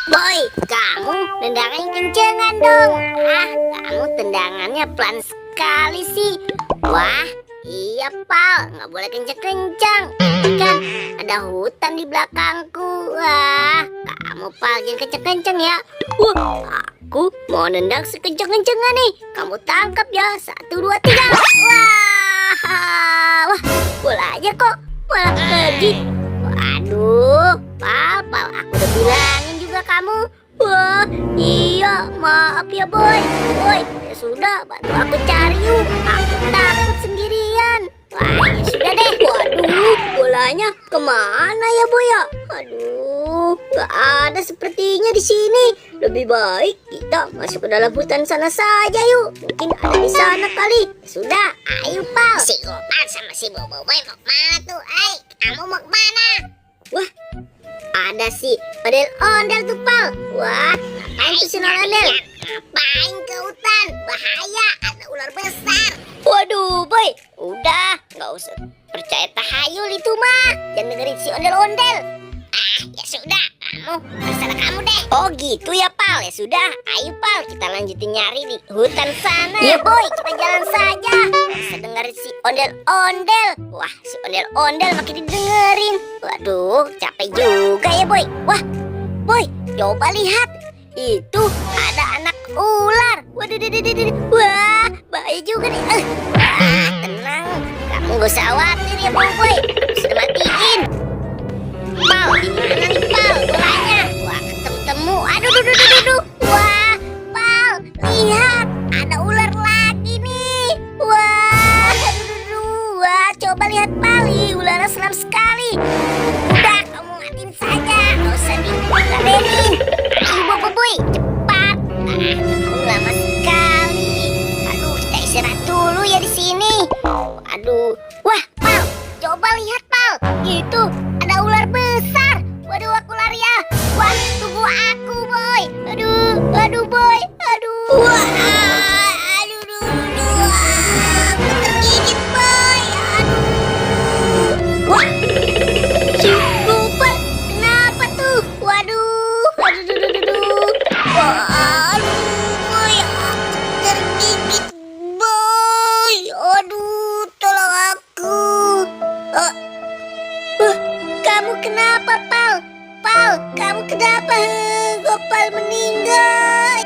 Boy, kamu tendangan kencengan dong. Kamu tendangannya pelan sekali sih. Wah, iya Pal, nggak boleh kenceng-kenceng. Kan ada hutan di belakangku. Wah, kamu Pal jangan kenceng-kenceng ya. Aku mau nendang sekenceng-kencengnya nih. Kamu tangkap ya, 1, 2, 3. Wah, bola aja kok malah pergi. Waduh, Pal, aku udah bilangin juga kamu. Wah, iya, maaf ya Boy. Boy, ya sudah, bantu aku cari yuk. Aku takut sendirian. Wah, ya sudah deh. Waduh, bolanya kemana ya Boy ya? Aduh, gak ada sepertinya di sini. Lebih baik kita masuk ke dalam hutan sana saja yuk. Mungkin ada di sana kali. Sudah, ayo Pal. Si Gopal sama si Bobo Boy mau kemana tuh? Kamu mau kemana? Wah, ada si ondel-ondel tuh Pal. Wah, ngapain tuh si ondel? Ngapain ke hutan? Bahaya, ada ular besar. Waduh Boy, udah gak usah percaya tahayul itu mah. Jangan dengerin si ondel-ondel. Ya sudah, terserah kamu deh. Oh gitu ya Pal, ya sudah. Ayo Pal, kita lanjutin nyari di hutan sana. Ya Boy, kita jalan saja. Bisa dengerin si ondel-ondel. Wah, si ondel-ondel makin didengerin. Waduh, capek juga ya Boy. Wah, Boy, coba lihat. Itu ada anak ular. Waduh, wah, bahaya juga nih. Tenang, kamu gak usah khawatir ya Boy. Sudah matiin. Pal, dimana nih Pal? Bolanya. Wah, ketemu. Aduh. Wah, Pal, lihat. Ada ular lagi nih. Wah, wah, coba lihat Pal. Ularnya seram sekali. Udah, kamu matiin saja. Gak usah diladenin. Ayo Boy, cepat. Kamu lama sekali. Aduh, kita istirahat dulu ya di sini. Aduh, wah Pal, coba lihat Pal. Itu ada ular besar. Waduh, aku lari ya. Wah, tunggu aku Boy. Aduh Boy. Wah, aduh. Aku tergigit Boy. Wah, si Gopal, kenapa tuh? Waduh. Wah, Boy, aku tergigit Boy. Aduh, tolong aku. Kamu kenapa Pal? Pal, kamu kenapa? Gopal meninggal.